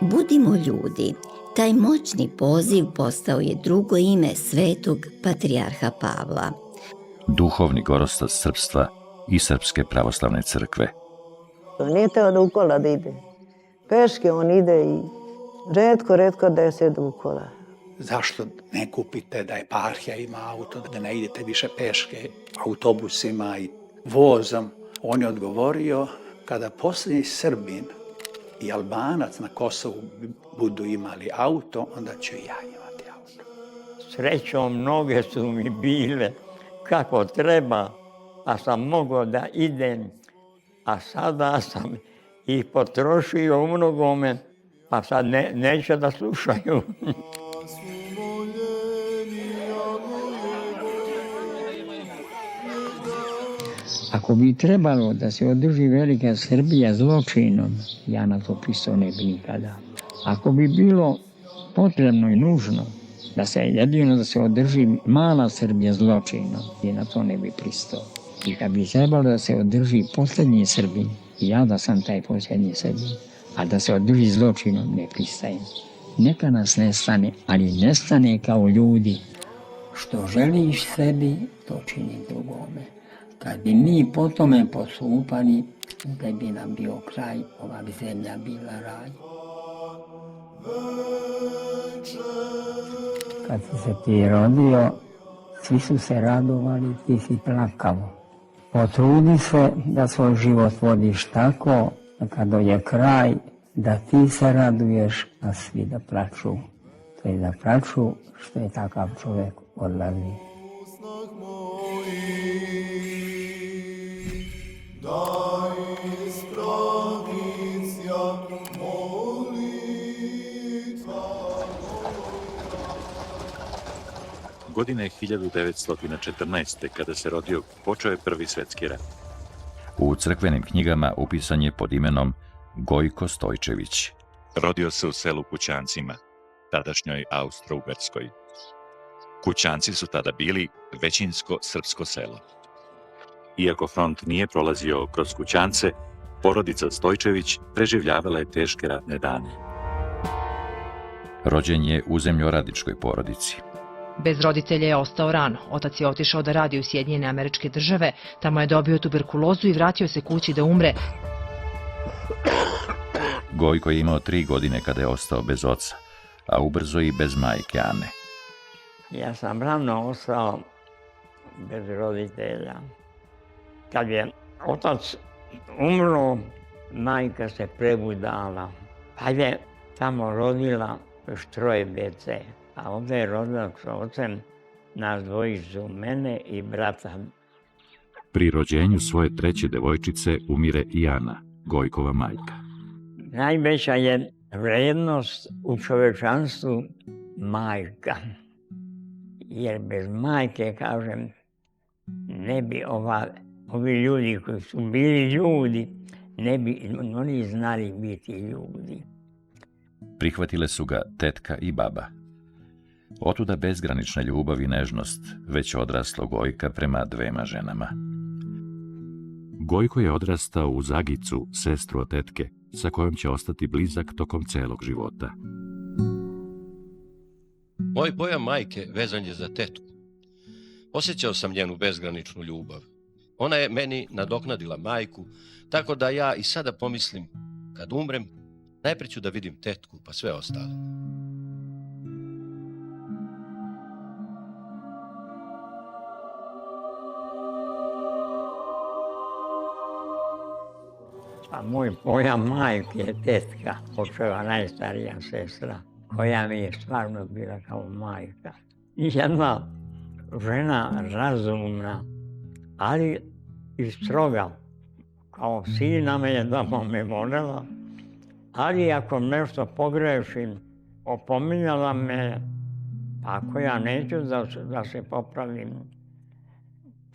Budimo ljudi. Taj moćni poziv postao je drugo ime svetog patrijarha Pavla. Duhovni gorostac srpstva i Srpske pravoslavne crkve. Nije teo da ukola da ide. Peške on ide i redko da je sjed ukola. Zašto ne kupite da eparhija ima auto, da ne idete više peške autobusima i vozom? On je odgovorio, kada posljednji Srbin i Albanac na Kosovu budu imali auto, onda ću i ja imati auto. Srećom, noge su mi bile kako treba, pa sam mogao da idem, a sada sam ih potrošio u mnogome, pa sad neće da slušaju. Ako bi trebalo da se održi velika Srbija zločinom, ja na to pristao ne bi nikada. Ako bi bilo potrebno i nužno da se održi mala Srbija zločinom, ja na to ne bi pristao. I kad bi trebalo da se održi posljednji Srbin, ja da sam taj posljednji Srbin, a da se održi zločinom ne pristajem. Neka nas nestane, ali nestane kao ljudi. Što želiš sebi, to čini drugome. Kad bi mi po tome postupali, da bi nam bio kraj, ova bi zemlja bila raj. Kad si se ti rodio, svi su se radovali, ti si plakao. Potrudi se da svoj život vodiš tako, da kad dođe kraj, da ti se raduješ, a svi da plaču. To je da plaču što je takav čovjek odlazi. Godine 1914. kada se rodio, počeo je Prvi svjetski rat. U crkvenim knjigama upisan je pod imenom Gojko Stojčević. Rodio se u selu Kućancima, tadašnjoj Austro-Ugarskoj. Kućanci su tada bili većinsko srpsko selo. Iako front nije prolazio kroz Kućance, porodica Stojčević preživljavala je teške ratne dane. Rođen je u zemljoradničkoj porodici. Bez roditelja je ostao rano. Otac je otišao da radi u Sjedinjene Američke Države, tamo je dobio tuberkulozu i vratio se kući da umre. Gojko je imao 3 godine kada je ostao bez oca, a ubrzo i bez majke Ane. Ja sam rano ostao bez roditelja. Kad je otac umro, majka se prebudala, pa je tamo rodila još 3 dece. A ovdje je rodila s ocem nas dvojicu, mene i brata. Pri rođenju svoje 3. devojčice umire i Ana, Gojkova majka. Najveća je vrednost u čovečanstvu majka. Jer bez majke, kažem, ne bi ovi ljudi koji su bili ljudi, ne bi oni znali biti ljudi. Prihvatile su ga tetka i baba. Otuda bezgranična ljubav i nežnost već odraslo Gojka prema 2 ženama. Gojko je odrastao uz Agicu, sestru od tetke, sa kojom će ostati blizak tokom celog života. Moj pojam majke vezan je za tetku. Osjećao sam njenu bezgraničnu ljubav. Ona je meni nadoknadila majku, tako da ja i sada pomislim, kad umrem, najprije ću da vidim tetku, pa sve ostalo. A moj pojam majke je tetka, očeva najstarija sestra, koja mi je stvarno bila kao majka. Jedna žena razumna, ali i stroga. Kao sina me je doma me voljela, ali ako nešto pogrešim, opominjala me, ako ja neću da se popravim,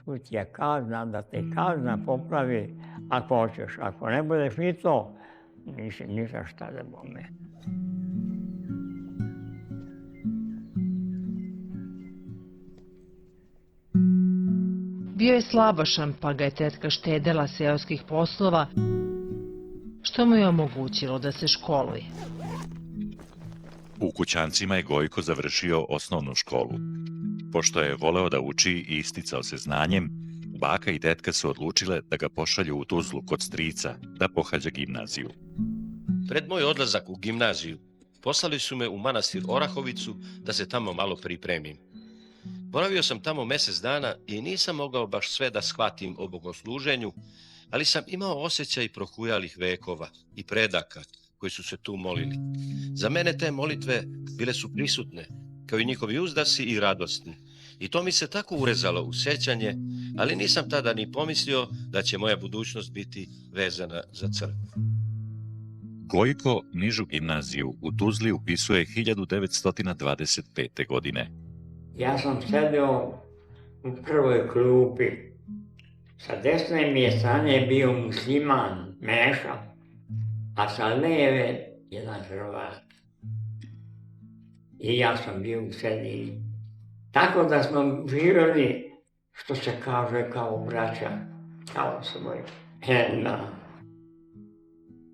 tu ti je kazna, da te kazna popravi ako hoćeš. Ako ne budeš ni to, nisi ništa šta da bome. Bio je slabašan, pa ga je tetka štedela seoskih poslova, što mu je omogućilo da se školuje. U Kućancima je Gojko završio osnovnu školu. Pošto je voleo da uči i isticao se znanjem, baka i tetka su odlučile da ga pošalju u Tuzlu kod strica da pohađa gimnaziju. Pred moj odlazak u gimnaziju poslali su me u manastir Orahovicu da se tamo malo pripremim. Boravio sam tamo mjesec dana i nisam mogao baš sve da shvatim o bogosluženju, ali sam imao osjećaj prohujalih vekova i predaka koji su se tu molili. Za mene te molitve bile su prisutne, kao i njihovi uzdasi i radosni. I to mi se tako urezalo u sjećanje, ali nisam tada ni pomislio da će moja budućnost biti vezana za crkvu. Gojko nižu gimnaziju u Tuzli upisuje 1925. godine. Ja sam sedio u prvoj klupi. Sa desne mi je strane bio musliman, Meša, a sa lijeve jedan Hrvat. I ja sam bio u sredini. Tako da smo živjeli, što se kaže, kao braća, kao svoj.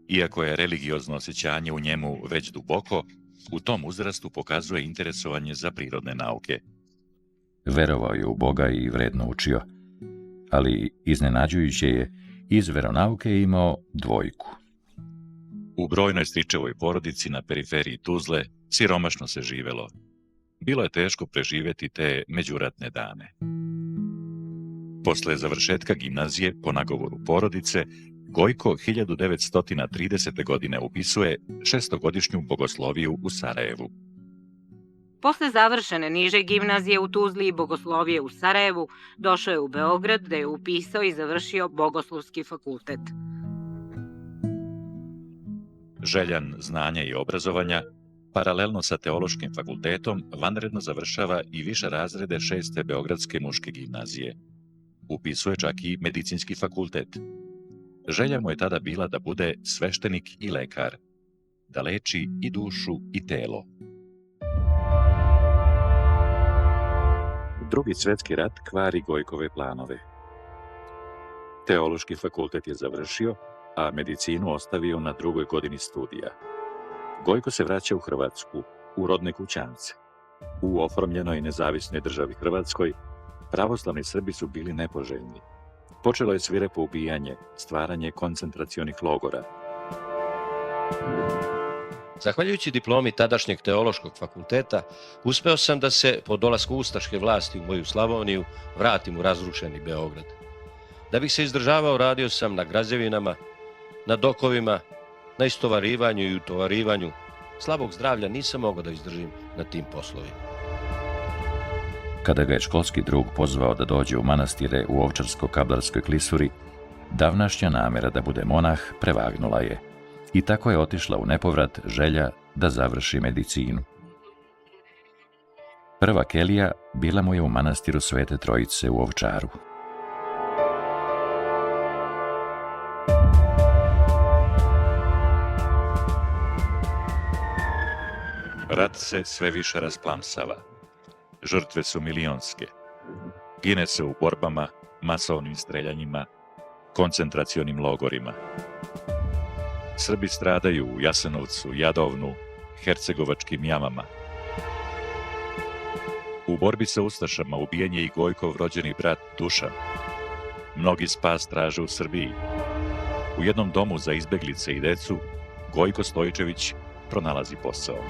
Iako je religiozno osjećanje u njemu već duboko, u tom uzrastu pokazuje interesovanje za prirodne nauke. Verovao je u Boga i vredno učio, ali iznenađujuće je, iz veronauke je imao 2. U brojnoj stričevoj porodici na periferiji Tuzle siromašno se živelo. Bilo je teško preživjeti te međuratne dane. Posle završetka gimnazije, po nagovoru porodice, Gojko 1930. godine upisuje 6-godišnju bogosloviju u Sarajevu. Posle završene niže gimnazije u Tuzli i bogoslovije u Sarajevu, došao je u Beograd da je upisao i završio Bogoslovski fakultet. Željan znanja i obrazovanja, paralelno sa teološkim fakultetom, vanredno završava i više razrede 6. Beogradske muške gimnazije. Upisuje čak i medicinski fakultet. Želja mu je tada bila da bude sveštenik i lekar, da leči i dušu i telo. Drugi svjetski rat kvari Gojkove planove. Teološki fakultet je završio, a medicinu ostavio na 2. godini studija. Gojko se vraća u Hrvatsku, u rodne Kućance. U oformljenoj nezavisnoj državi Hrvatskoj, pravoslavni Srbi su bili nepoželjni. Počelo je svirepo ubijanje, stvaranje koncentracionih logora. Zahvaljujući diplomi tadašnjeg teološkog fakulteta, uspeo sam da se po dolasku ustaške vlasti u moju Slavoniju vratim u razrušeni Beograd. Da bih se izdržavao, radio sam na građevinama, na dokovima, na istovarivanju i utovarivanju. Slabog zdravlja nisam mogao da izdržim na tim poslovima. Kada ga je školski drug pozvao da dođe u manastire u Ovčarsko-Kablarskoj klisuri, davnašnja namjera da bude monah prevagnula je. I tako je otišla u nepovrat želja da završi medicinu. Prva kelija bila mu je u manastiru Svete Trojice u Ovčaru. Rat se sve više rasplamsava. Žrtve su milionske. Gine se u borbama, masovnim streljanjima, koncentracionim logorima. Srbi stradaju u Jasenovcu, Jadovnu, hercegovačkim jamama. U borbi sa ustašama ubijen je i Gojkov rođeni brat Dušan. Mnogi spas traže u Srbiji. U jednom domu za izbeglice i decu Gojko Stojičević pronalazi posao.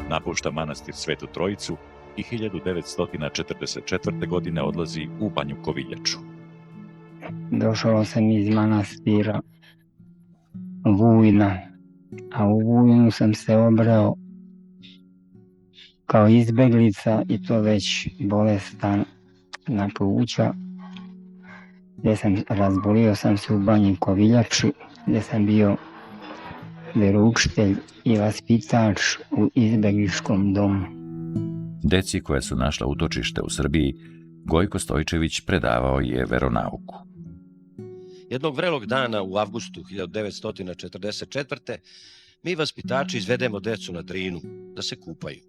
Napušta manastir Svetu Trojicu i 1944. godine odlazi u Banju Koviljaču. Došao sam iz manastira Vujna, a u Vujnu sam se obrao kao izbeglica i to već bolestan na pluća, gdje razbolio sam se u Banji Koviljači, gdje sam bio veroučitelj i vaspitač u izbegličkom domu. Deci koja su našla utočište u Srbiji, Gojko Stojičević predavao je veronauku. Jednog vrelog dana u avgustu 1944. mi vaspitači izvedemo decu na Drinu da se kupaju.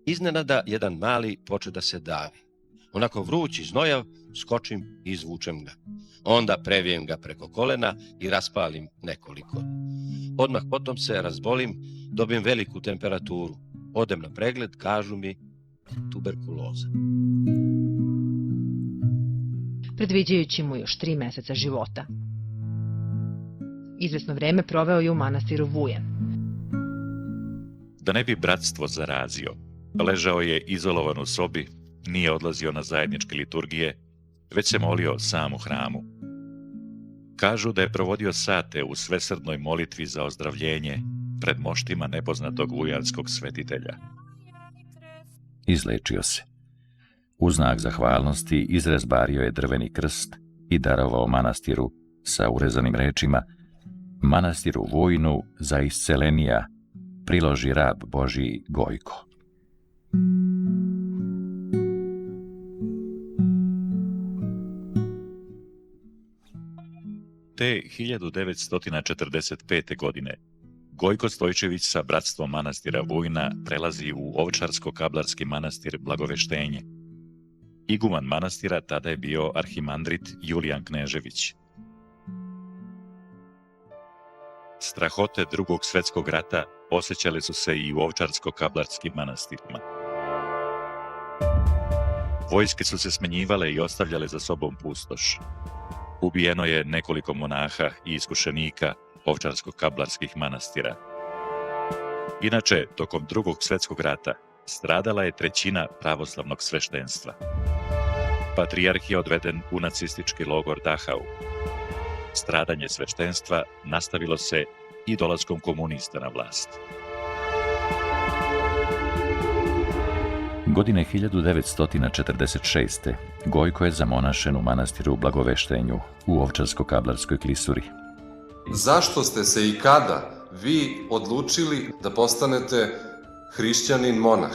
Iznenada jedan mali poče da se davi. Onako vruć i znojav, skočim i izvučem ga. Onda previjem ga preko kolena i raspalim nekoliko. Odmah potom se razbolim, dobijem veliku temperaturu. Odem na pregled, kažu mi tuberkuloza. Predviđajući mu još 3 meseca života. Izvesno vreme proveo je u manastiru Vujen. Da ne bi bratstvo zarazio, ležao je izolovan u sobi, nije odlazio na zajedničke liturgije, već se molio sam u hramu. Kažu da je provodio sate u svesrdnoj molitvi za ozdravljenje pred moštima nepoznatog vujanskog svetitelja. Izlečio se. U znak zahvalnosti izrezbario je drveni krst i darovao manastiru sa urezanim rečima: Manastiru Vujnu za iscelenija priloži rab Božji Gojko. Te 1945. godine Gojko Stojčević sa bratstvom manastira Vujna prelazi u Ovčarsko-kablarski manastir Blagoveštenje. Iguman manastira tada je bio arhimandrit Julijan Knežević. Strahote Drugog svjetskog rata osjećale su se i u Ovčarsko-kablarskim manastirima. Vojske su se smenjivale i ostavljale za sobom pustoš. Ubijeno je nekoliko monaha i iskušenika Ovčarsko-kablarskih manastira. Inače, tokom Drugog svjetskog rata stradala je 1/3 pravoslavnog sveštenstva. Patrijarh je odveden u nacistički logor Dachau. Stradanje sveštenstva nastavilo se i dolaskom komunista na vlast. Godine 1946. Gojko je zamonašen u manastiru u Blagoveštenju u Ovčarsko-kablarskoj klisuri. Zašto ste se i kada vi odlučili da postanete hrišćanin monah?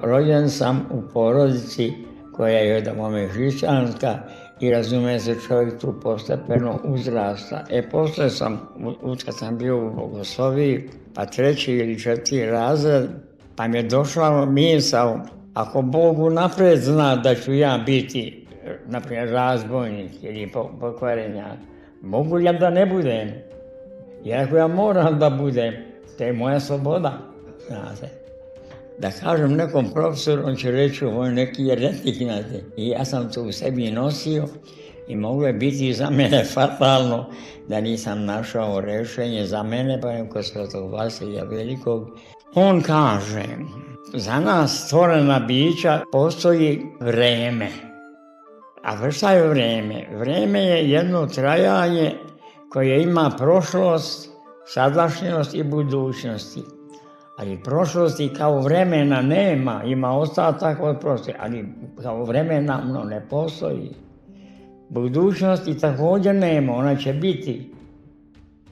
Rođen sam u porodici koja je od mome hrišćanska i razume se čovjek tu postepeno uzrasta. Posle sam, kad sam bio u Bogosloviji, pa 3. ili 4. razred, pa mi je došla misao, ako Bog unapred zna da ću ja biti, naprimjer, razbojnik ili pokvarenjak, mogu ja da ne budem? Jer ako ja moram da budem, to je moja sloboda, znate. Da kažem nekom profesoru, on će reći, ovo je neki jeretnik, znate. I ja sam to u sebi nosio i moglo je biti za mene fatalno da nisam našao rešenje za mene, pa je kod Svetog Vasilija Velikog. On kaže, za nas stvorena bića postoji vreme. A šta je vreme? Vreme je jedno trajanje koje ima prošlost, sadašnjost i budućnosti. Ali prošlosti kao vremena nema, ima ostatak od prošlosti, ali kao vremena ne postoji. Budućnosti također nema, ona će biti.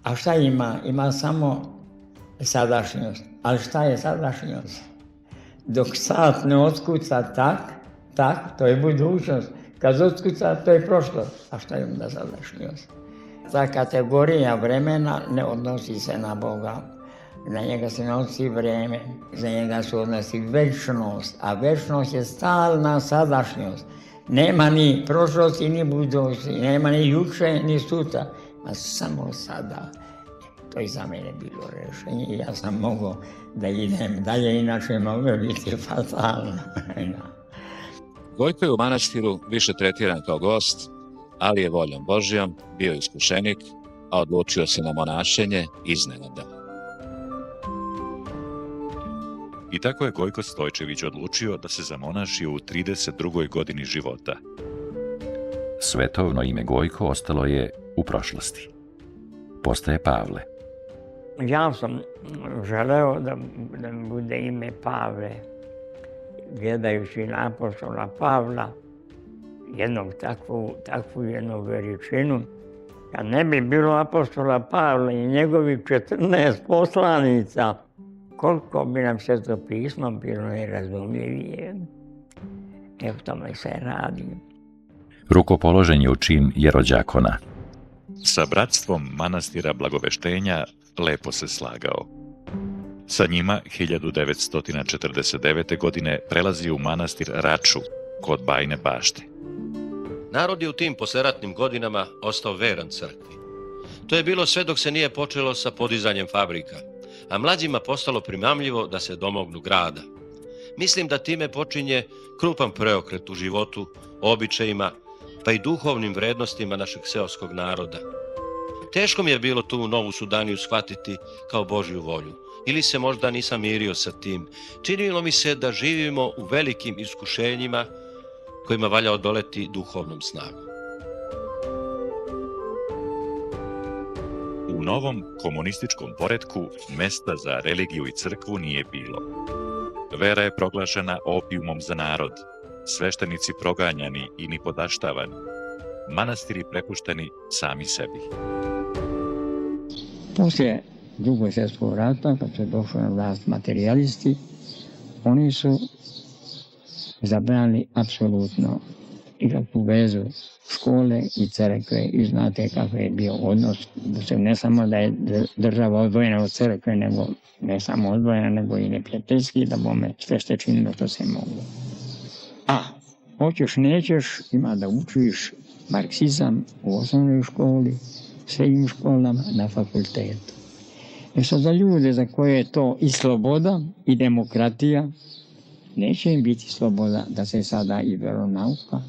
A šta ima? Ima samo sadašnjost. Ali šta je sadašnjost? Dok sat ne otkuca tak, to je budućnost. Kad otkuca, to je prošlost. A šta je onda sadašnjost? Ta kategorija vremena ne odnosi se na Boga. Na njega se ne odnosi vreme, za njega se odnosi večnost, a večnost je stalna sadašnjost. Nema ni prošlosti, ni budućnosti, nema ni juče, ni sutra, a samo sada. To je za mene bilo rešenje i ja sam mogao da idem dalje, inače moglo biti fatalno. Gojko je u manastiru više tretiran kao gost, ali je voljom Božjom bio iskušenik, a odlučio se na monašenje iznenada. I tako je Gojko Stojčević odlučio da se zamonaši u 32. godini života. Svetovno ime Gojko ostalo je u prošlosti. Postaje Pavle. Ja sam želeo da bude ime Pavle, gledajući na apostola Pavla, takvu jednu veličinu. Kad ne bi bilo apostola Pavla i njegovih 14 poslanica, koliko bi nam Sveto pismo bilo nerazumljivije. Evo tome se radi. Rukopoložen je u čin jerođakona. Sa bratstvom manastira Blagoveštenja lepo se slagao. Sa njima 1949. godine prelazi u manastir Raču kod Bajne Bašte. Narod je u tim posleratnim godinama ostao veran crkvi. To je bilo sve dok se nije počelo sa podizanjem fabrika, a mlađima postalo primamljivo da se domognu grada. Mislim da time počinje krupan preokret u životu, običajima, pa i duhovnim vrednostima našeg seoskog naroda. Teško mi je bilo tu Novu Sudaniju shvatiti kao Božju volju, ili se možda nisam mirio sa tim. Činilo mi se da živimo u velikim iskušenjima kojima valja odoleti duhovnom snagom. U novom komunističkom poretku mesta za religiju i crkvu nije bilo. Vera je proglašena opijumom za narod, sveštenici proganjani i nipodaštavani, manastiri prepušteni sami sebi. Poslije Drugog svjetskog rata, kad su došli na vlast materijalisti, oni su zabranili apsolutno ikakvu vezu škole i crkve i znate kakav je bio odnos. Ne samo da je država odvojena od crkve, nego ne samo odvojena, nego i neprijateljski, da bome sve ste činilo što se moglo. A, hoćeš, nećeš, ima da učiš marksizam u osnovnoj školi, srednjim školama, na fakultetu. Sad za ljude za koje je to i sloboda i demokratija, neće im biti sloboda da se sada i veronauka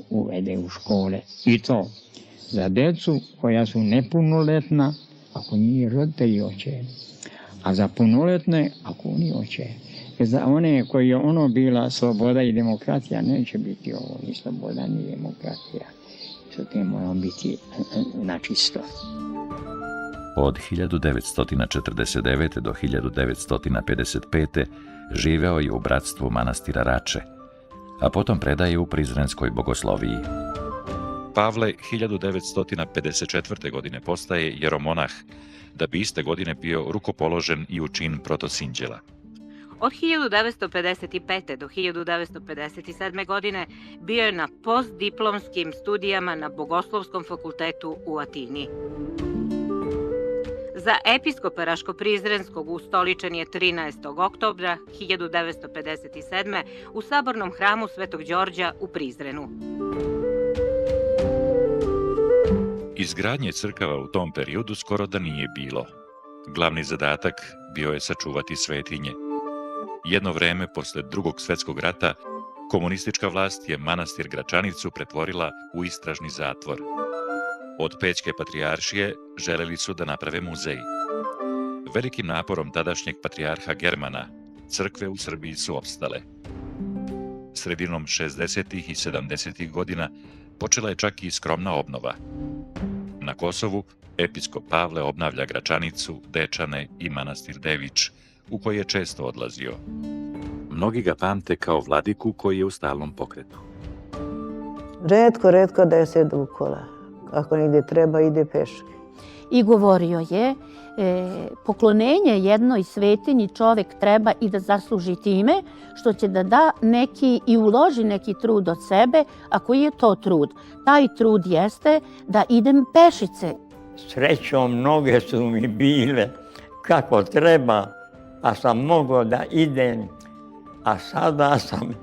uvede u škole. I to za djecu koja su nepunoletna, ako nije roditelji hoće, a za punoletne, ako oni hoće. Jer za one koji je ono bila sloboda i demokratija, neće biti ovo ni sloboda ni demokratija. Sa tim moramo biti načisto. Od 1949. do 1955. živeo je u bratstvu manastira Rače, a potom predaje u Prizrenskoj bogosloviji. Pavle 1954. godine postaje jeromonah, da bi iste godine bio rukopoložen i u čin protosinđela. Od 1955. do 1957. godine bio je na postdiplomskim studijama na Bogoslovskom fakultetu u Atini. Za episkopa Raško-Prizrenskog ustoličen je 13. oktobra 1957. u sabornom hramu Svetog Đorđa u Prizrenu. Izgradnje crkava u tom periodu skoro da nije bilo. Glavni zadatak bio je sačuvati svetinje. Jedno vreme posle Drugog svjetskog rata komunistička vlast je manastir Gračanicu pretvorila u istražni zatvor. Od Pećke patrijaršije želeli su da naprave muzej. Velikim naporom tadašnjeg patrijarha Germana crkve u Srbiji su opstale. Sredinom 60. i 70. godina počela je čak i skromna obnova. Na Kosovu episkop Pavle obnavlja Gračanicu, Dečane i manastir Dević, u koji je često odlazio. Mnogi ga pamte kao vladiku koji je u stalnom pokretu. Retko da je sjedu u kola. Ako negdje treba, ide peške. I govorio je, poklonenje jednoj svetinji čovjek treba i da zasluži time što će da da neki i uloži neki trud od sebe, a koji je to trud? Taj trud jeste da idem pešice. Srećom noge su mi bile kako treba, a sam mogao da idem, a sada sam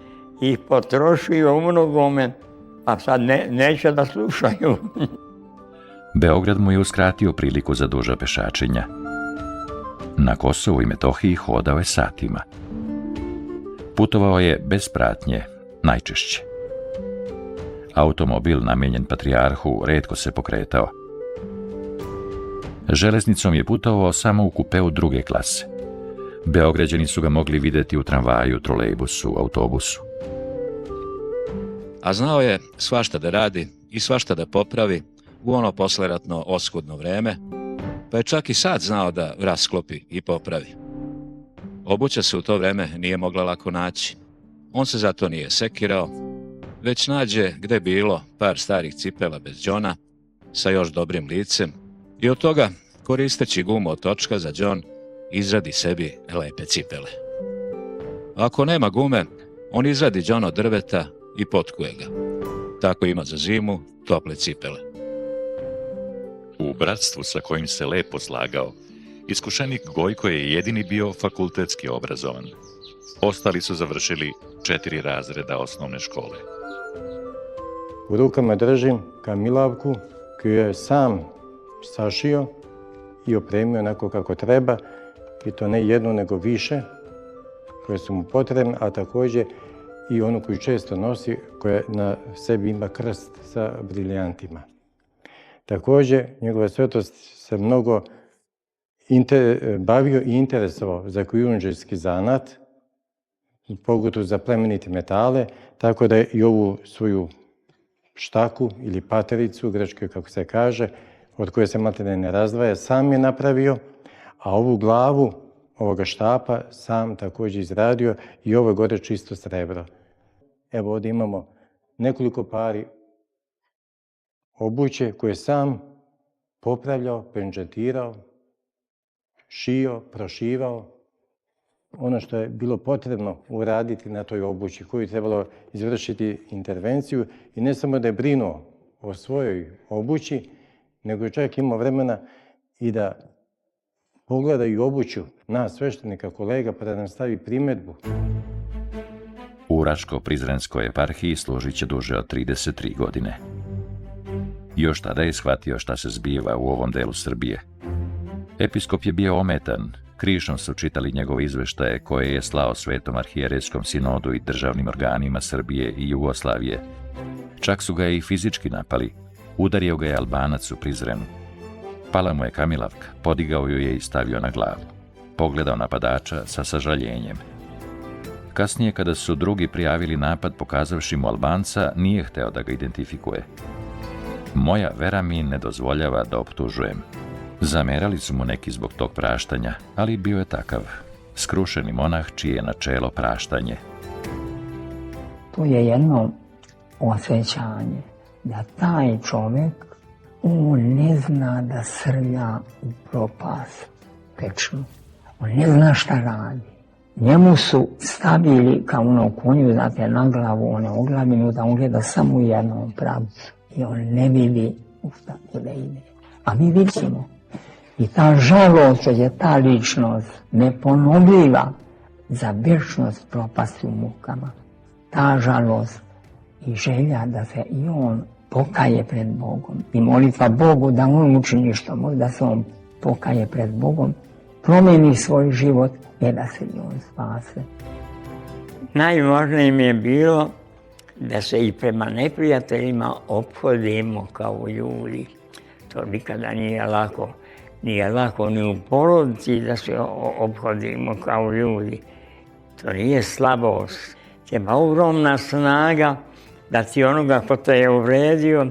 ih potrošio u mnogome, a sad neće da slušaju. Beograd mu je uskratio priliku za duža pešačenja. Na Kosovu i Metohiji hodao je satima. Putovao je bez pratnje, najčešće. Automobil namijenjen patrijarhu retko se pokretao. Železnicom je putovao samo u kupeu druge klase. Beograđani su ga mogli vidjeti u tramvaju, trolejbusu, autobusu. A znao je svašta da radi i svašta da popravi u ono posleratno oskudno vreme, pa je čak i sad znao da rasklopi i popravi. Obuća se u to vreme nije mogla lako naći. On se zato nije sekirao, već nađe gde bilo par starih cipela bez đona, sa još dobrim licem, i od toga, koristeći gumu od točka za đon, izradi sebi lepe cipele. Ako nema gume, on izradi đon od drveta i potkuje ga. Tako ima za zimu tople cipele. U bratstvu sa kojim se lepo slagao, iskušenik Gojko je jedini bio fakultetski obrazovan. Ostali su završili 4 razreda osnovne škole. U rukama držim kamilavku koju je sam sašio i opremio onako kako treba, i to ne jednu nego više koje su mu potrebne, a također i onu koju često nosi, koja na sebi ima krst sa briljantima. Također, njegova svetost se mnogo bavio i interesovao za kujundžijski zanat, pogotovo za plemenite metale, tako da je i ovu svoju štaku ili patericu, u grečkoj kako se kaže, od koje se maltene ne razdvaja, sam je napravio, a ovu glavu ovoga štapa sam također izradio i ovo je gore čisto srebro. Evo ovdje imamo nekoliko pari obuće koje je sam popravljao, penđetirao, šio, prošivao. Ono što je bilo potrebno uraditi na toj obući, koju je trebalo izvršiti intervenciju, i ne samo da je brinuo o svojoj obući, nego je čak imao vremena i da pogleda i obuću nas sveštenika, kolega, pa da nam stavi primjedbu. U Raško-Prizrenskoj eparhiji služit će duže od 33 godine. Još tada je shvatio šta se zbiva u ovom delu Srbije. Episkop je bio ometan, krišom su čitali njegove izveštaje koje je slao Svetom arhijerejskom sinodu i državnim organima Srbije i Jugoslavije. Čak su ga i fizički napali, udario ga je Albanac u Prizrenu. Pala mu je kamilavka, podigao ju je i stavio na glavu. Pogledao napadača sa sažaljenjem. Kasnije, kada su drugi prijavili napad pokazavši mu Albanca, nije hteo da ga identifikuje. Moja vera mi ne dozvoljava da optužujem. Zamerali su mu neki zbog tog praštanja, ali bio je takav. Skrušeni monah čije je načelo praštanje. To je jedno osjećanje da taj čovjek, on ne zna da srlja u propast večnu. On ne zna šta radi. Njemu su stavili kao ono konju, znate, na glavu one oglavinu, da on gleda samo u jednom pravcu i on ne vidi u šta da ide. A mi vidimo. I ta žalost što je ta ličnost neponovljiva za vječnost propasti u mukama. Ta žalost i želja da se i on pokaje pred Bogom i molitva Bogu da on učini što može, da se on pokaje pred Bogom, promijeni svoj život i da se i on spase. Najvažnije mi je bilo da se i prema neprijateljima ophodimo kao ljudi. To nikada nije lako. Nije lako ni u porodici da se ophodimo kao ljudi. To nije slabost. Treba ogromna snaga da ti onoga ko te je uvredio,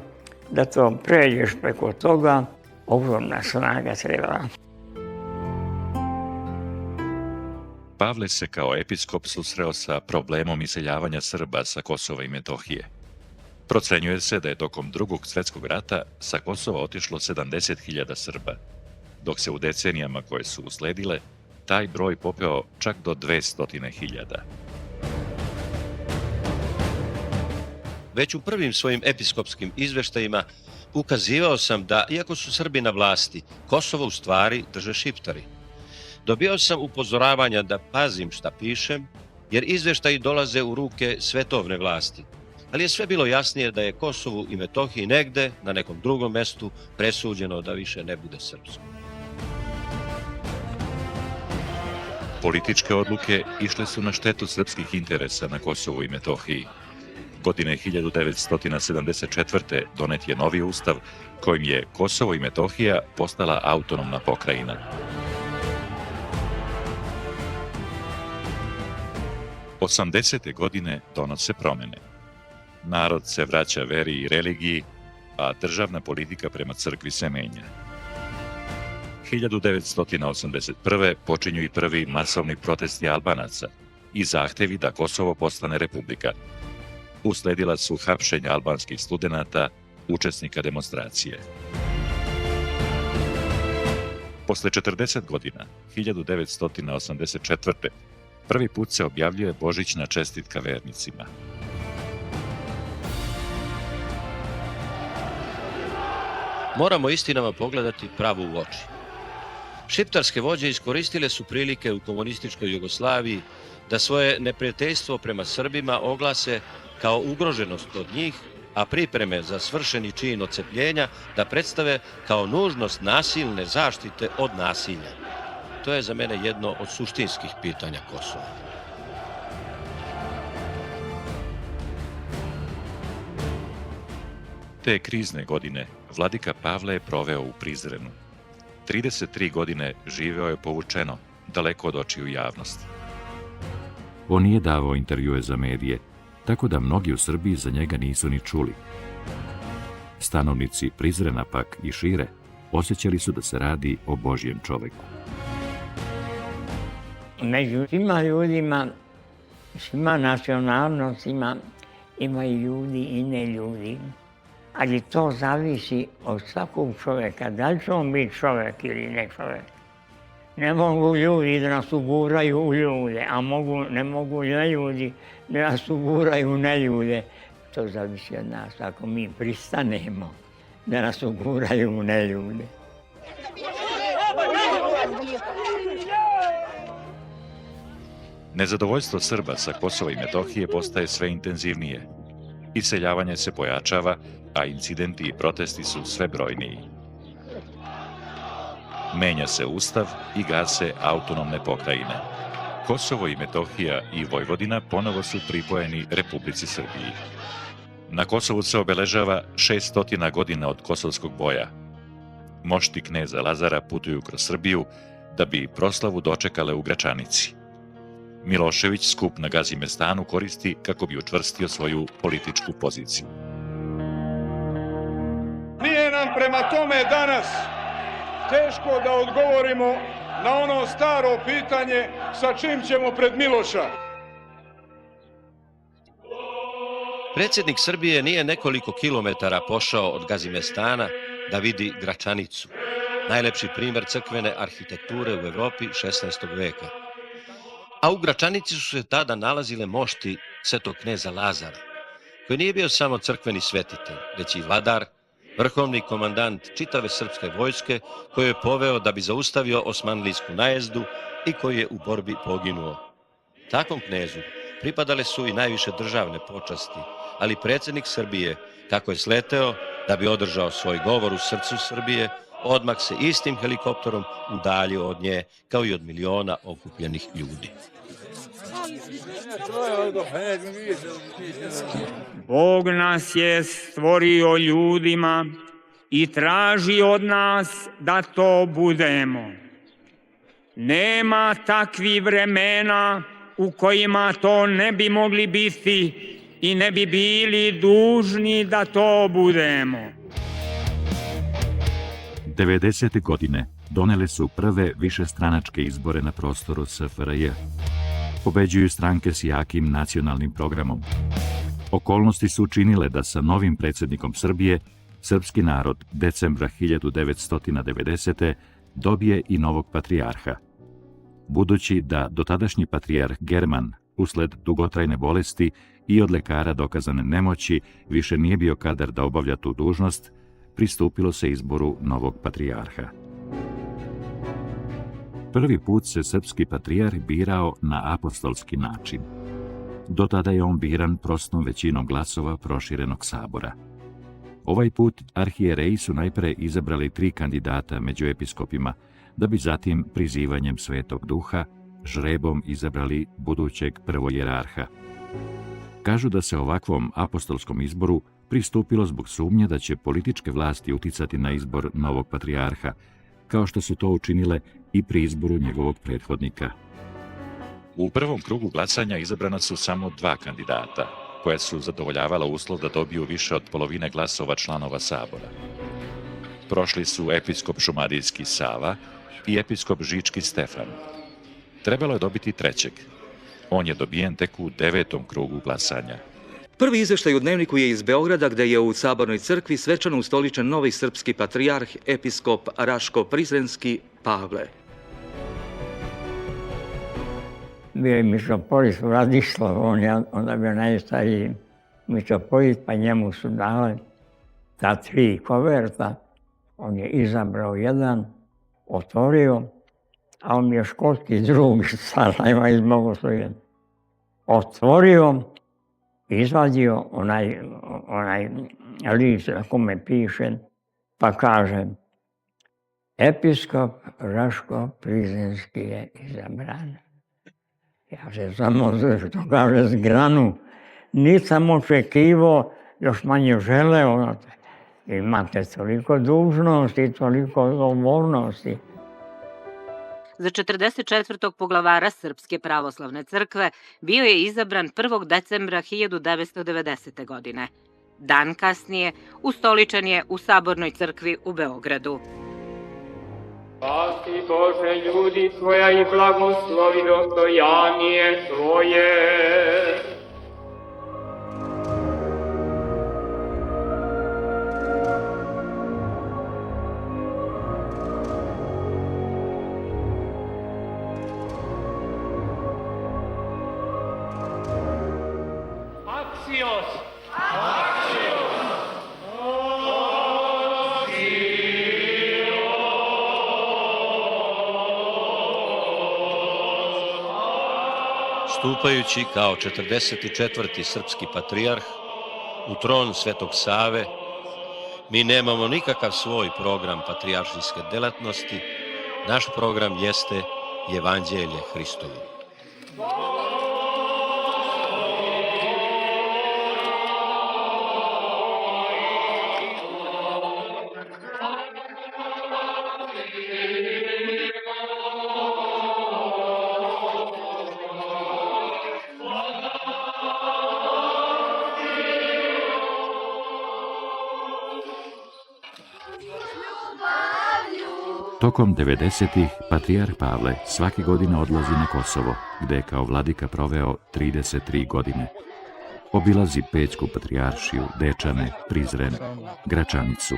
da to pređeš preko toga. Ogromna snaga treba. Pavle se kao episkop susreo sa problemom iseljavanja Srba sa Kosova i Metohije. Procenjuje se da je tokom Drugog svjetskog rata sa Kosova otišlo 70.000 Srba, dok se u decenijama koje su usledile taj broj popeo čak do 200.000. Već u prvim svojim episkopskim izveštajima ukazivao sam da, iako su Srbi na vlasti, Kosovo u stvari drže Šiptari. Dobio sam upozoravanja da pazim šta pišem, jer izveštaji dolaze u ruke svetovne vlasti. Ali je sve bilo jasnije da je Kosovu i Metohiji negde, na nekom drugom mestu, presuđeno da više ne bude srpsko. Političke odluke išle su na štetu srpskih interesa na Kosovu i Metohiji. Godine 1974. donet je novi ustav kojim je Kosovo i Metohija postala autonomna pokrajina. '80. godine donose promene. Narod se vraća veri i religiji, a državna politika prema crkvi se menja. 1981. počinju i prvi masovni protesti Albanaca i zahtevi da Kosovo postane republika. Usledila su hapšenja albanskih studenata, učesnika demonstracije. Posle 40 godina, 1984. prvi put se objavljuje božićna čestitka vernicima. Moramo istinama pogledati pravo u oči. Šiptarske vođe iskoristile su prilike u komunističkoj Jugoslaviji da svoje neprijateljstvo prema Srbima oglase kao ugroženost od njih a pripreme za svršeni čin odcepljenja da predstave kao nužnost nasilne zaštite od nasilja. To je za mene jedno od suštinskih pitanja Kosova. Te krizne godine vladika Pavle je proveo u Prizrenu. 33 godine živeo je povučeno, daleko od očiju javnosti. On nije davao intervjue za medije, tako da mnogi u Srbiji za njega nisu ni čuli. Stanovnici Prizrena pak i šire osjećali su da se radi o Božjem čoveku. Među svima ljudima, svima nacionalnostima ima i ljudi i ne ljudi. Ali to zavisi od svakog čovjeka, da li će on biti čovjek ili ne čovjek. Ne mogu ljudi da nas uguraju u ljude, a ne mogu ne ljudi da nas uguraju u neljude. To zavisi od nas, ako mi pristanemo da nas uguraju u neljude. Nezadovoljstvo Srba sa Kosova i Metohije postaje sve intenzivnije. Iseljavanje se pojačava, a incidenti i protesti su sve brojniji. Menja se ustav i gase autonomne pokrajine. Kosovo i Metohija i Vojvodina ponovo su pripojeni Republici Srbiji. Na Kosovu se obeležava 600 godina od kosovskog boja. Mošti kneza Lazara putuju kroz Srbiju da bi proslavu dočekale u Gračanici. Milošević skup na Gazimestanu koristi kako bi učvrstio svoju političku poziciju. Nije nam prema tome danas teško da odgovorimo na ono staro pitanje sa čim ćemo pred Miloša. Predsjednik Srbije nije nekoliko kilometara pošao od Gazimestana da vidi Gračanicu, najlepši primer crkvene arhitekture u Evropi 16. veka. A u Gračanici su se tada nalazile mošti svetog kneza Lazara, koji nije bio samo crkveni svetitelj, već i vladar, vrhovni komandant čitave srpske vojske, koju je poveo da bi zaustavio osmanlijsku najezdu i koji je u borbi poginuo. Takvom knezu pripadale su i najviše državne počasti, ali predsjednik Srbije, kako je sleteo da bi održao svoj govor u srcu Srbije, odmah se istim helikopterom udaljio od nje, kao i od miliona okupljenih ljudi. Bog nas je stvorio ljudima i traži od nas da to budemo. Nema takvih vremena u kojima to ne bi mogli biti i ne bi bili dužni da to budemo. 90. godine donele su prve višestranačke izbore na prostoru SFRJ. Pobeđuju stranke s jakim nacionalnim programom. Okolnosti su učinile da sa novim predsjednikom Srbije srpski narod decembra 1990. dobije i novog patrijarha. Budući da dotadašnji patrijarh German, usled dugotrajne bolesti i od lekara dokazane nemoći, više nije bio kadar da obavlja tu dužnost, pristupilo se izboru novog patrijarha. Prvi put se srpski patrijarh birao na apostolski način. Do tada je on biran prostom većinom glasova proširenog sabora. Ovaj put arhijereji su najpre izabrali 3 kandidata među episkopima, da bi zatim prizivanjem Svetog Duha žrebom izabrali budućeg prvojerarha. Kažu da se ovakvom apostolskom izboru pristupilo zbog sumnje da će političke vlasti uticati na izbor novog patrijarha, kao što su to učinile i pri izboru njegovog prethodnika. U prvom krugu glasanja izabrana su samo 2 kandidata, koja su zadovoljavala uslov da dobiju više od polovine glasova članova sabora. Prošli su episkop šumadijski Sava i episkop žički Stefan. Trebalo je dobiti trećeg. On je dobijen tek u 9. krugu glasanja. Prvi izveštaj u Dnevniku je iz Beograda, gde je u Sabornoj crkvi svečano ustoličen novi srpski patrijarh, episkop Raško-Prizrenski Pavle. Bio je mitropolit Vladislav, on je onda bio najstariji mitropolit, pa njemu su dali ta 3 koverta. On je izabrao jedan, otvorio, a on je školski drug, sada ima iz Bogoslovije. Otvorio izvadio onaj list na kome piše, pa kaže episkop Raško-Prizrenski je izabran. Ja se samo, što kaže, zgranu, nisam očekivao, još manje želeo. Imate toliko dužnosti i toliko odgovornosti. Za 44. poglavara Srpske pravoslavne crkve bio je izabran 1. decembra 1990. godine. Dan kasnije ustoličen je u Sabornoj crkvi u Beogradu. Spasi Bože ljudi svoja i blagoslovi dostojanije svoje. Axios! Stupajući kao 44. srpski patrijarh u tron Svetog Save, mi nemamo nikakav svoj program patrijaršijske delatnosti, naš program jeste Evanđelje Hristovo. Tokom 90-ih patrijarh Pavle svake godine odlazi na Kosovo, gde je kao vladika proveo 33 godine. Obilazi Pećku patrijaršiju, Dečane, Prizren, Gračanicu.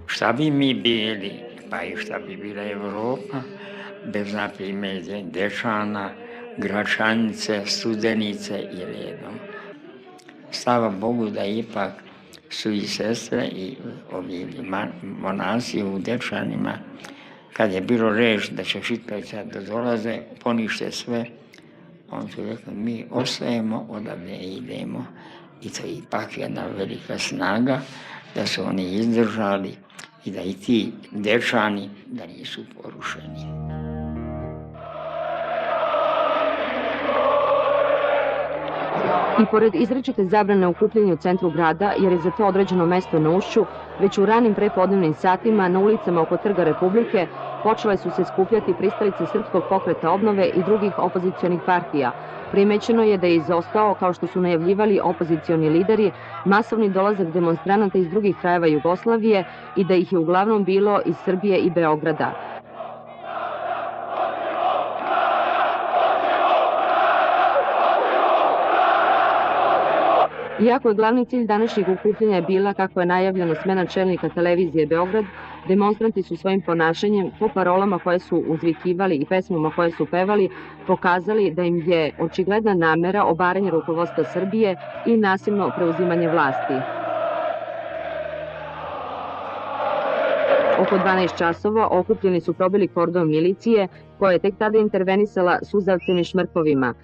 Šta bi mi bili, pa i šta bi bila Evropa, bez naprimjer Dečana, Gračanice, Studenice i redom. Slava Bogu da ipak su i sestre i ovi monasi u Dečanima, kad je bilo reč da će Šiptajca da dolaze, ponište sve, on su rekli, mi ostajemo, odavde idemo. I to je ipak jedna velika snaga da su oni izdržali i da i ti Dečani da nisu porušeni. I pored izričite zabrane okupljanja u centru grada, jer je za to određeno mesto na Ušću, već u ranim prepodnevnim satima na ulicama oko Trga Republike počele su se skupljati pristalice Srpskog pokreta obnove i drugih opozicionih partija. Primećeno je da je izostao, kao što su najavljivali opozicioni lideri, masovni dolazak demonstranata iz drugih krajeva Jugoslavije i da ih je uglavnom bilo iz Srbije i Beograda. Iako je glavni cilj današnjeg okupljanja bila, kako je najavljeno, smena čelnika televizije Beograd, demonstranti su svojim ponašanjem, po parolama koje su uzvikivali i pesmama koje su pevali, pokazali da im je očigledna namera obaranje rukovodstva Srbije i nasilno preuzimanje vlasti. Oko 12 časova okupljeni su probili kordon milicije, koja je tek tada intervenisala suzavcem i šmrkovima.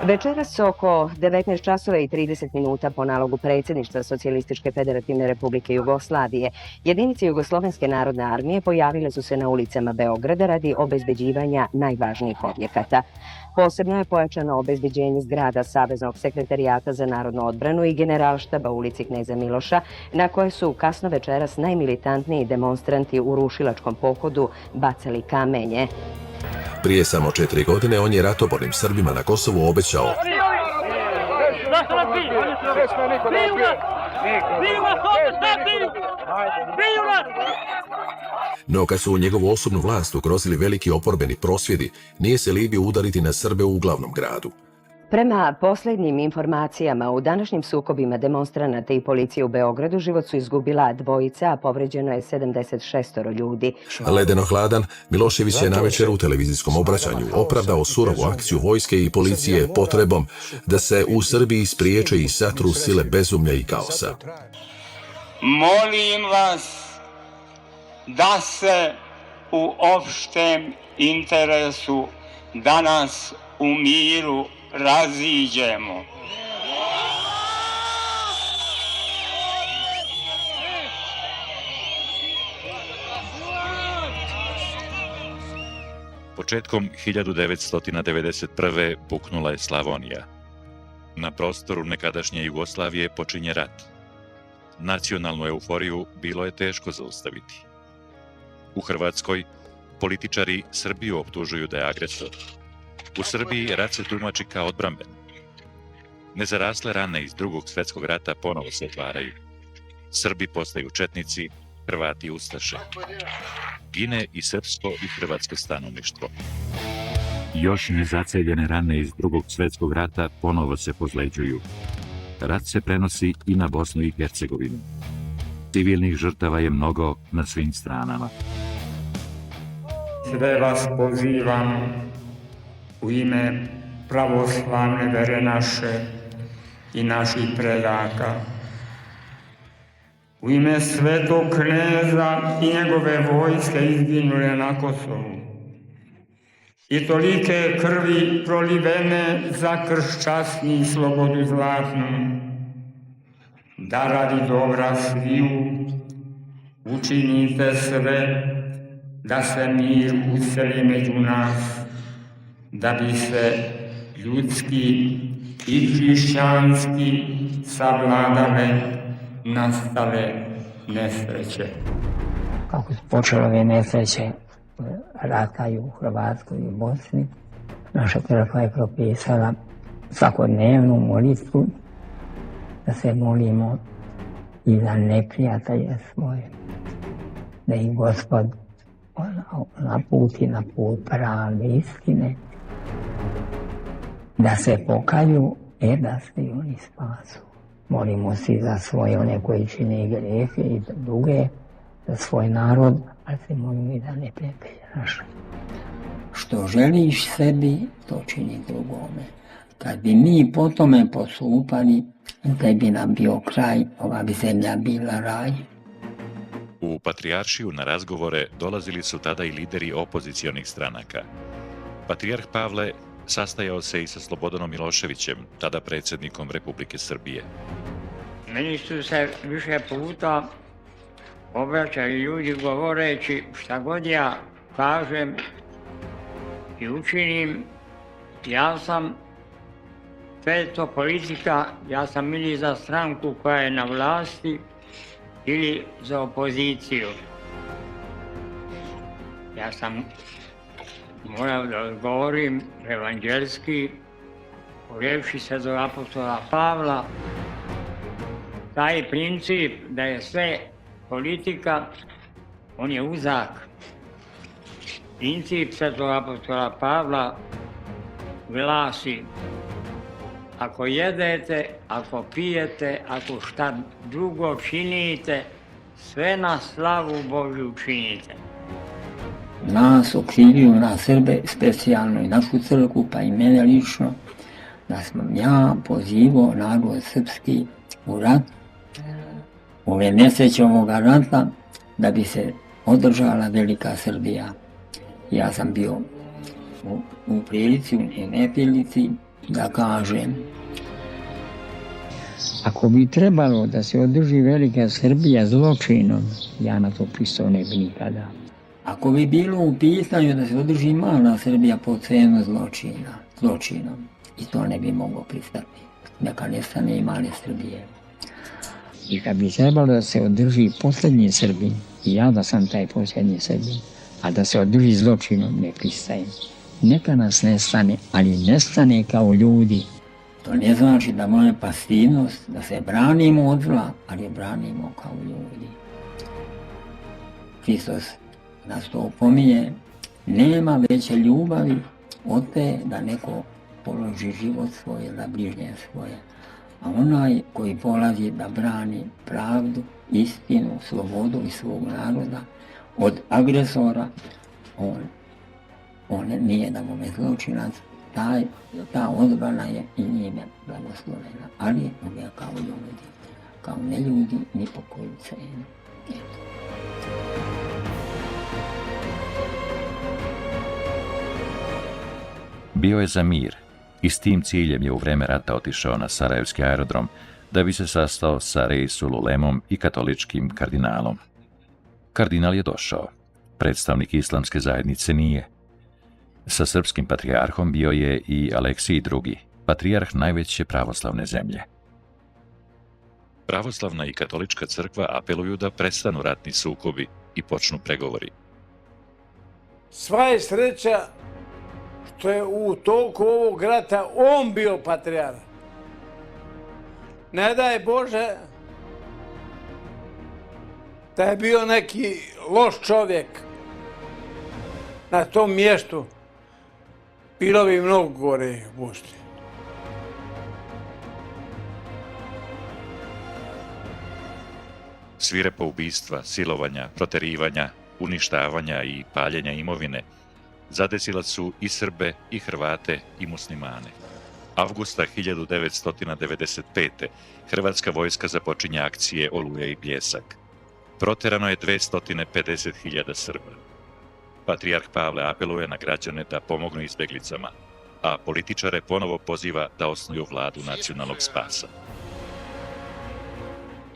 Večeras oko 19 časova i 30 minuta po nalogu predsjedništva Socijalističke federativne republike Jugoslavije, jedinice Jugoslovenske narodne armije pojavile su se na ulicama Beograda radi obezbeđivanja najvažnijih objekata. Posebno je pojačano obezbeđenje zgrada Saveznog sekretarijata za narodnu odbranu i Generalštaba u ulici Kneza Miloša, na koje su kasno večeras najmilitantniji demonstranti u rušilačkom pohodu bacali kamenje. Prije samo 4 godine on je ratobornim Srbima na Kosovu obećao Zašto nas biju? Biju nas! Biju nas opet, da biju! Biju nas! No kad su u njegovu osobnu vlast ugrozili veliki oporbeni prosvjedi, nije se libio udariti na Srbe u glavnom gradu. Prema posljednjim informacijama, u današnjim sukobima demonstranata i policije u Beogradu život su izgubila dvojica, a povređeno je 76 ljudi. Ledeno hladan, Milošević je navečer u televizijskom obraćanju opravdao surovu akciju vojske i policije potrebom da se u Srbiji spriječe i satru sile bezumlja i kaosa. Molim vas da se u opštem interesu danas u miru raziđemo. Početkom 1991. puknula je Slavonija. Na prostoru nekadašnje Jugoslavije počinje rat. Nacionalnu euforiju bilo je teško zaustaviti. U Hrvatskoj političari Srbiju optužuju da je agresor. U Srbiji rat se tumači kao odbramben. Nezarasle rane iz Drugog svjetskog rata ponovo se otvaraju. Srbi postaju četnici, Hrvati ustaše. Gine i srpsko i hrvatsko stanovništvo. Još nezaceljene rane iz Drugog svjetskog rata ponovo se pozleđuju. Rat se prenosi i na Bosnu i Hercegovinu. Civilnih žrtava je mnogo na svim stranama. Sve vas pozivam u ime pravoslavne vere naše i naših predaka, u ime svetog kneza i njegove vojske izginule na Kosovu i tolike krvi prolivene za krst časni i slobodu zlatnu, da radi dobra sviju učinite sve da se mir useli među nas, da bi se ljudski i hrišćanski savladale nastale nesreće. Kako su počele ove nesreće rata i u Hrvatskoj i u Bosni, naša crkva je propisala svakodnevnu molitvu da se molimo i za neprijatelje svoje, da ih Gospod naputi na put pravde istine, da se pokaju, da se i oni spasu. Molimo se za svoje one koji čine grehe i druge, za svoj narod, ali se molimo i za neprijatelje naše. Što želiš sebi, to čini drugome. Kad bi mi po tome postupali, da bi nam bio kraj, ova bi zemlja bila raj. U Patrijaršiju na razgovore dolazili su tada i lideri opozicionih stranaka. Patrijarh Pavle sastajao se i sa Slobodanom Miloševićem, tada predsjednikom Republike Srbije. Meni su se više puta obraćali ljudi govoreći šta god ja kažem i učinim, ja sam, sve je to politika, ja sam ili za stranku koja je na vlasti ili za opoziciju. Ja sam morao da odgovorim evanđelski, povjerivši se do apostola Pavla, taj princip da je sve politika, on je uzak. Princip svetog apostola Pavla glasi: ako jedete, ako pijete, ako šta drugo činite, sve na slavu Božju činite. Nas okrivio, na Srbe, specijalno i našu crkvu, pa i mene lično, da sam ja pozivao narod srpski u rat, ove nesreće ovoga rata, da bi se održala velika Srbija. Ja sam bio u prilici, u neprilici, da kažem. Ako bi trebalo da se održi velika Srbija zločinom, ja na to pristao ne bi nikada. Ako bi bilo u pitanju da se održi mala Srbija po cenu zločinom, i to ne bi moglo pristati. Neka nestane i male Srbije. I kad bi trebalo da se održi posljednji Srbin, i ja da sam taj posljednji Srbin, a da se održi zločinom, ne pristajem. Neka nas nestane, ali nestane kao ljudi. To ne znači da moja pasivnost, da se branimo od zla, ali je branimo kao ljudi. Hristos nas to opominje, nema veće ljubavi od te da neko položi život svoje za bližnje svoje. A onaj koji polazi da brani pravdu, istinu, slobodu i svog naroda od agresora, on nije da mu je zločinac, ta odbrana je i njime blagoslovena, ali uvijek kao ljudi, kao ne ljudi, ni po koju cenu. Bio je za mir i s tim ciljem je u vreme rata otišao na Sarajevski aerodrom da bi se sastao sa Reisul Ulemom i katoličkim kardinalom. Kardinal je došao, predstavnik islamske zajednice nije. Sa srpskim patrijarhom bio je i Aleksij II, patrijarh najveće pravoslavne zemlje. Pravoslavna i katolička crkva apeluju da prestanu ratni sukobi i počnu pregovori. Sva je sreća što je u toku ovog rata on bio patrijarh. Ne daj Bože da je bio neki loš čovjek na tom mjestu, bilo bi mnogo gore u Bosni. Svirepa ubistva, silovanja, proterivanja, uništavanja i paljenja imovine zadesila su i Srbe, i Hrvate, i muslimane. Avgusta 1995. hrvatska vojska započinje akcije Oluja i Bljesak. Proterano je 250.000 Srba. Patrijarh Pavle apeluje na građane da pomognu izbjeglicama, a političare ponovo poziva da osnuju vladu nacionalnog spasa.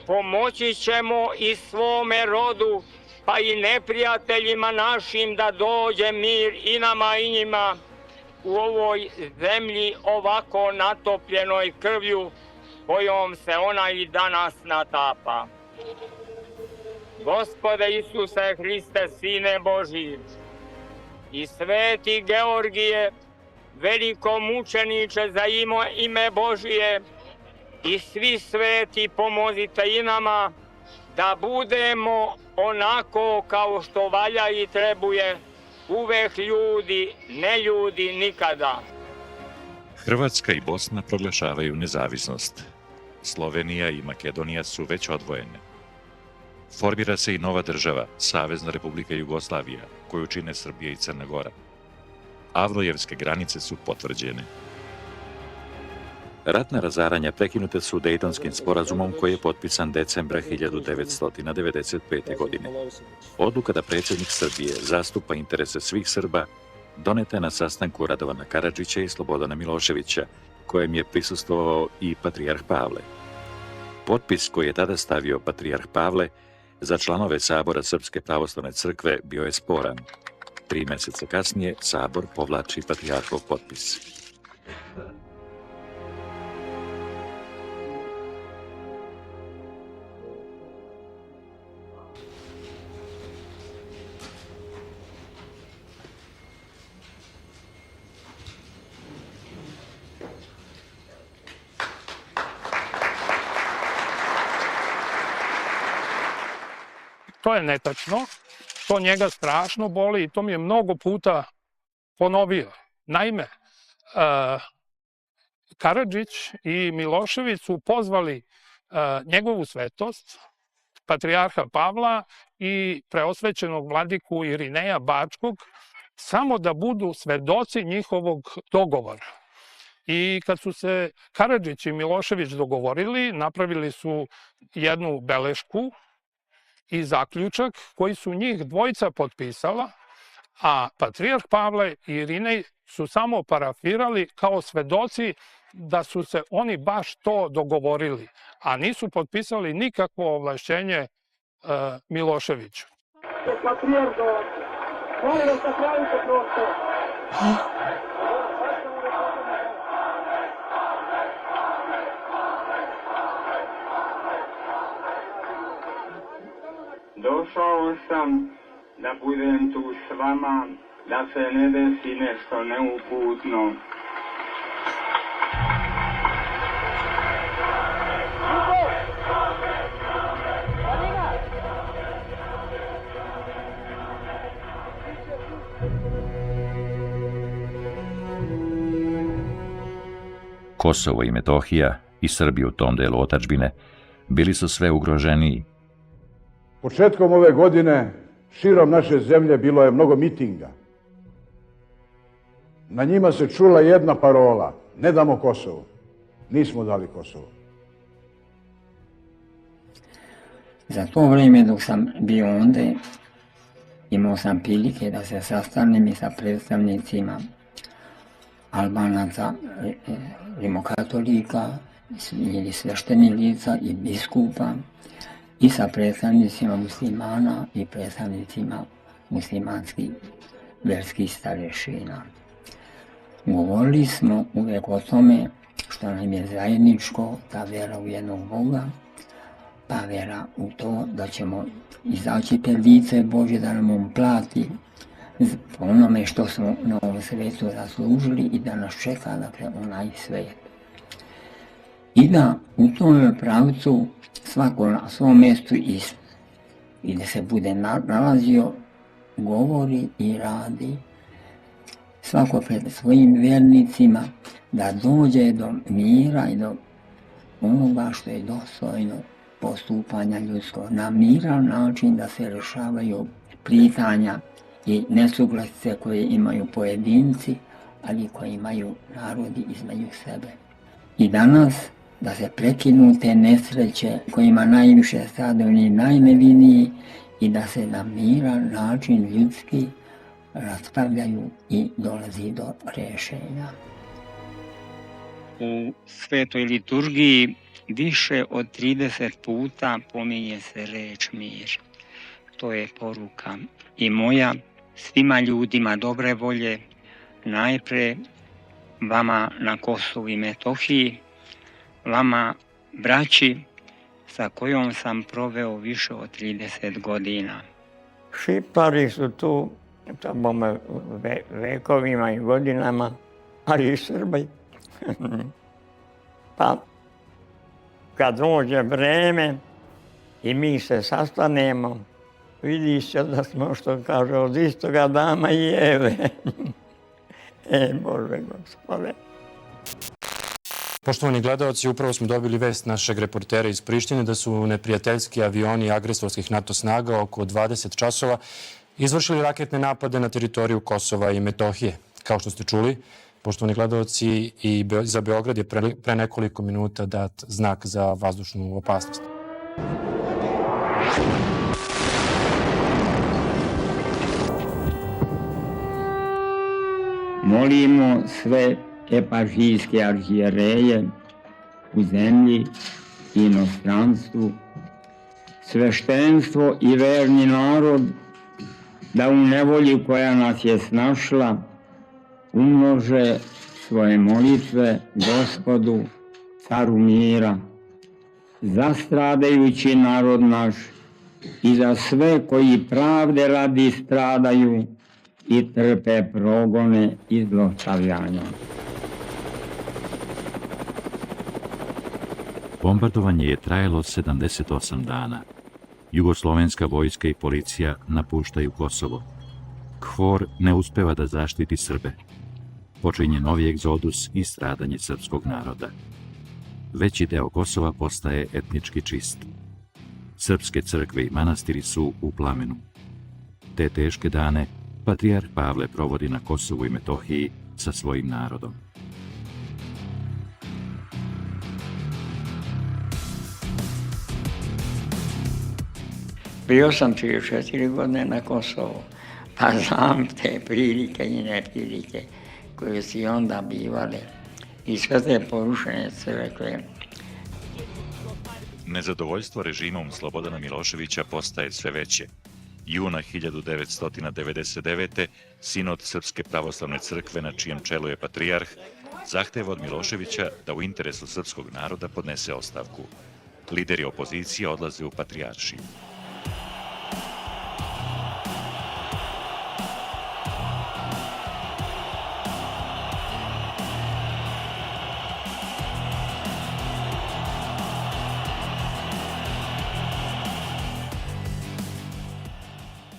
Pomoći ćemo i svome rodu, pa i neprijateljima našim da dođe mir i nama i njima u ovoj zemlji ovako natopljenoj krvlju kojom se ona i danas natapa. Gospode Isuse Hriste, Sine Božji, i sveti Georgije, veliko mučeniče za ime Božije, i svi sveti pomozite i nama da budemo onako kao što valja i trebuje, uvek ljudi, ne ljudi nikada. Hrvatska i Bosna proglašavaju nezavisnost. Slovenija i Makedonija su već odvojene. Formira se i nova država, Savezna Republika Jugoslavija, koju čine Srbija i Crna Gora. Avlojevske granice su potvrđene. Ratna razaranja prekinute su Dejtonskim sporazumom koji je potpisan decembra 1995. godine. Odluka da predsjednik Srbije zastupa interese svih Srba doneta je na sastanku Radovana Karadžića i Slobodana Miloševića, kojem je prisustvovao i patrijarh Pavle. Potpis koji je tada stavio patrijarh Pavle za članove Sabora Srpske pravoslavne crkve bio je sporan. 3 mjeseca kasnije Sabor povlači patrijarhov potpis. To je netačno, to njega strašno boli i to mi je mnogo puta ponovio. Naime, Karadžić i Milošević su pozvali njegovu svetost, patrijarha Pavla i preosvećenog vladiku Irineja Bačkog, samo da budu svedoci njihovog dogovora. I kad su se Karadžić i Milošević dogovorili, napravili su jednu belešku i zaključak koji su njih dvojica potpisala, a patrijarh Pavle i Irinej su samo parafirali kao svedoci da su se oni baš to dogovorili, a nisu potpisali nikakvo ovlašćenje Miloševiću. Patrijarho, molim vas da pravite prostor. Došao sam da budem tu s vama, da se ne desi nešto neuputno. Kosovo i Metohija i Srbi u tom delu otadžbine bili su sve ugroženiji. Početkom ove godine širom naše zemlje bilo je mnogo mitinga. Na njima se čula jedna parola: ne damo Kosovo. Nismo dali Kosovo. Za to vrijeme dok sam bio onda, imao sam prilike da se sastanem i sa predstavnicima Albanaca, rimokatolika ili sveštenih lica i biskupa i sa predstavnicima muslimana i predstavnicima muslimanskih verskih starešina. Govorili smo uvijek o tome što nam je zajedničko, ta vjera u jednog Boga, pa vjera u to da ćemo izaći pred lice Božje, da nam on plati po onome što smo na ovom svijetu zaslužili i da nas čeka, dakle, onaj svijet. I da u tom pravcu svako na svom mjestu i da se bude nalazio, govori i radi, svako pred svojim vjernicima, da dođe do mira i do onoga što je dostojno postupanja ljudskog, na miran način da se rješavaju pitanja i nesuglasice koje imaju pojedinci, ali koje imaju narodi između sebe. I danas da se prekinu te nesreće kojima najviše stradaju oni najneviniji i da se na miran način ljudski raspravljaju i dolazi do rješenja. U svetoj liturgiji više od 30 puta pominje se reč mir. To je poruka i moja svima ljudima dobre volje, najpre vama na Kosovu i Metohiji, vama braći sa kojom sam proveo više od 30 godina. Šiptari su tu tamo vekovima i godinama, ali i Srbi. Pa kad dođe vreme i mi se sastanemo, vidi se da smo, što kaže, od istoga Adama i Eve. Bože Gospode. Poštovani gledalci, upravo smo dobili vest našeg reportera iz Prištine da su neprijateljski avioni agresorskih NATO snaga oko 20 časova izvršili raketne napade na teritoriju Kosova i Metohije. Kao što ste čuli, poštovani gledalci, i za Beograd je pre nekoliko minuta dat znak za vazdušnu opasnost. Molimo sve eparhijske arhijereje u zemlji i inostranstvu, sveštenstvo i verni narod, da u nevolji koja nas je snašla umnože svoje molitve Gospodu, caru mira, za stradajući narod naš i za sve koji pravde radi stradaju i trpe progone i zlostavljanja. Bombardovanje je trajalo 78 dana. Jugoslovenska vojska i policija napuštaju Kosovo. KFOR ne uspeva da zaštiti Srbe. Počinje novi egzodus i stradanje srpskog naroda. Veći deo Kosova postaje etnički čist. Srpske crkve i manastiri su u plamenu. Te teške dane patrijarh Pavle provodi na Kosovu i Metohiji sa svojim narodom. Bio sam 34 godine na Kosovu, pa znam te prilike i neprilike koje su i onda bivale i sve te porušene crkve. Nezadovoljstvo režimom Slobodana Miloševića postaje sve veće. Juna 1999. Sinod Srpske pravoslavne crkve, na čijem čelu je patrijarh, zahteva od Miloševića da u interesu srpskog naroda podnese ostavku. Lideri opozicije odlaze u patrijaršiju.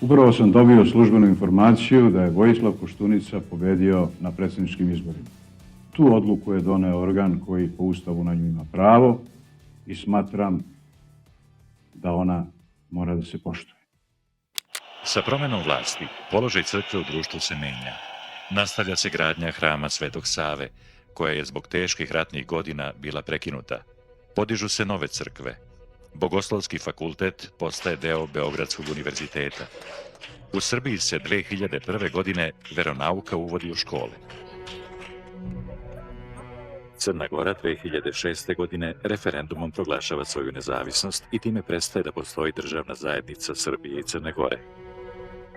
Upravo sam dobio službenu informaciju da je Vojislav Koštunica pobedio na predsjedničkim izborima. Tu odluku je doneo organ koji po Ustavu na nju ima pravo i smatram da ona mora da se poštuje. Sa promenom vlasti, položaj crkve u društvu se menja. Nastavlja se gradnja hrama Svetog Save, koja je zbog teških ratnih godina bila prekinuta. Podižu se nove crkve. Bogoslovski fakultet postaje deo Beogradskog univerziteta. U Srbiji se 2001. godine veronauka uvodi u škole. Crna Gora 2006. godine referendumom proglašava svoju nezavisnost i time prestaje da postoji državna zajednica Srbije i Crne Gore.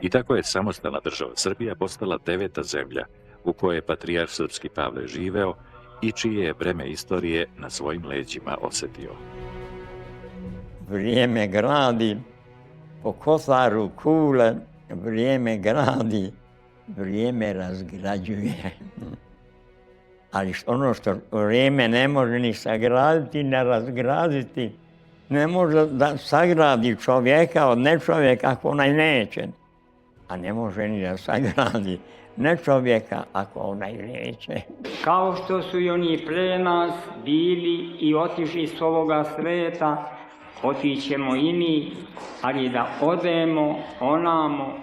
I tako je samostalna država Srbija postala 9. zemlja u kojoj je patrijarh srpski Pavle živeo i čije je breme istorije na svojim leđima osetio. Vrijeme gradi po kosaru kule, vrijeme gradi, vrijeme razgrađuje. Ali ono što vrijeme ne može ni sagraditi, ne razgraditi, ne može da sagradi čovjeka od nečovjeka ako onaj neće. A ne može ni da sagradi ne čovjeka ako onaj neće. Kao što su i oni pre nas bili i otišli s ovoga sveta, otićemo i mi, ali da odemo onamo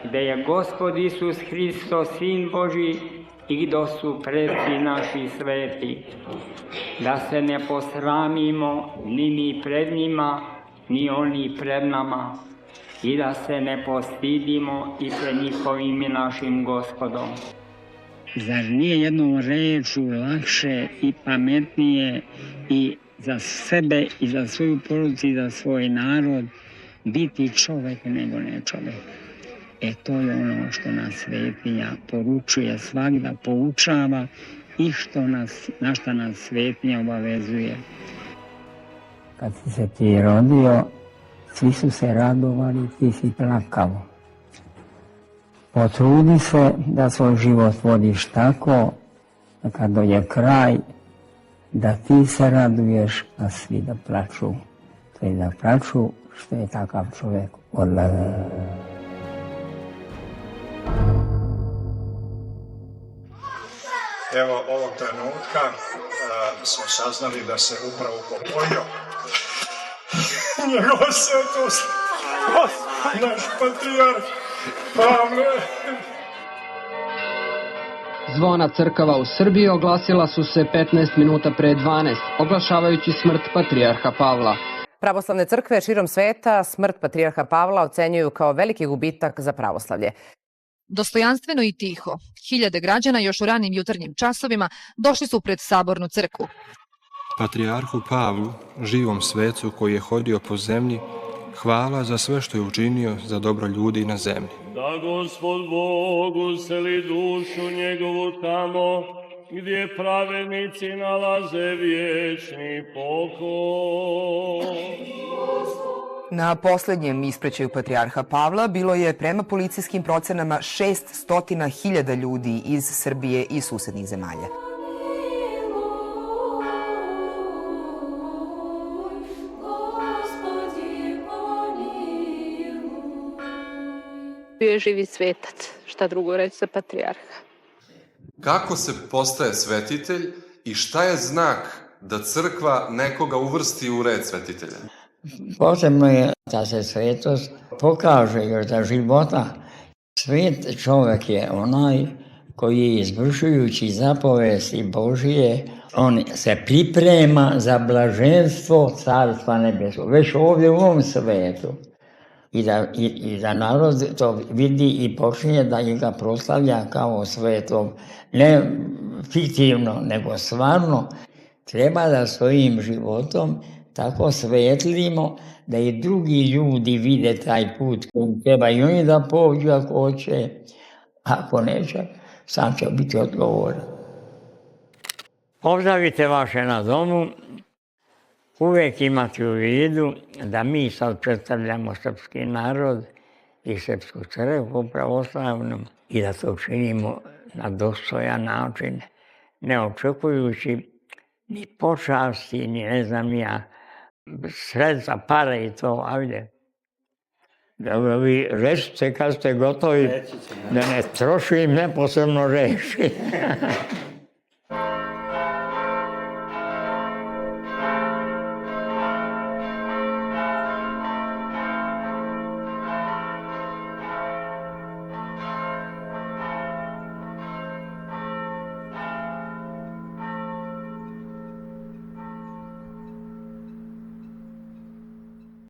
gde je Gospod Isus Hristos, Sin Božji, i gdje su preci naši sveti. Da se ne posramimo ni mi pred njima, ni oni pred nama, i da se ne postidimo i pred njihovim i našim Gospodom. Zar nije jednom rečju lakše i pametnije i za sebe i za svoju porodicu i za svoj narod biti čovjek nego ne čovjek? To je ono što nas svetinja poručuje svagda, poučava i na što nas svetinja obavezuje. Kad si se ti rodio, svi su se radovali, ti si plakao. Potrudi se da svoj život vodiš tako, da kad dođe kraj, da ti se raduješ, a svi da plaču. To je da plaču što je takav čovjek odlaze. Evo, ovog trenutka smo saznali da se upravo upokojio njegova svetost, naš patrijarh Pavle. Zvona crkava u Srbiji oglasila su se 15 minuta pre 12, oglašavajući smrt patrijarha Pavla. Pravoslavne crkve širom sveta smrt patrijarha Pavla ocenjuju kao veliki gubitak za pravoslavlje. Dostojanstveno i tiho, hiljade građana još u ranim jutarnjim časovima došli su pred sabornu crkvu. Patrijarhu Pavlu, živom svecu koji je hodio po zemlji, hvala za sve što je učinio za dobro ljudi na zemlji. Da Gospod Bog useli dušu njegovu tamo, gdje pravednici nalaze vječni pokoj. Na posljednjem ispraćaju patrijarha Pavla bilo je prema policijskim procenama 600.000 ljudi iz Srbije i susednih zemalja. Bio je živi svetac, šta drugo reći za patrijarha. Kako se postaje svetitelj i šta je znak da crkva nekoga uvrsti u red svetitelja? Potrebno je da se svetost pokaže još za života. Svet čovjek je onaj koji izvršujući zapovesti Božije, on se priprema za blaženstvo Carstva nebeskog, već ovdje u ovom svetu. I da narod to vidi i počinje da ga proslavlja kao svetog, ne fiktivno, nego stvarno. Treba da svojim životom tako svetlimo da i drugi ljudi vide taj put koji treba i oni da pođu ako hoće, ako neće, sam će biti odgovoran. Pozdravite vaše na domu, uvijek imati u vidu da mi sad predstavljamo srpski narod i srpsku crkvu pravoslavnu i da to činimo na dostojan način, ne očekujući ni počasti, ni ne znam ja, sredstva, pare i to, ajde. Dobro, vi rešite kad ste gotovi, da ne trošim neposebno reši.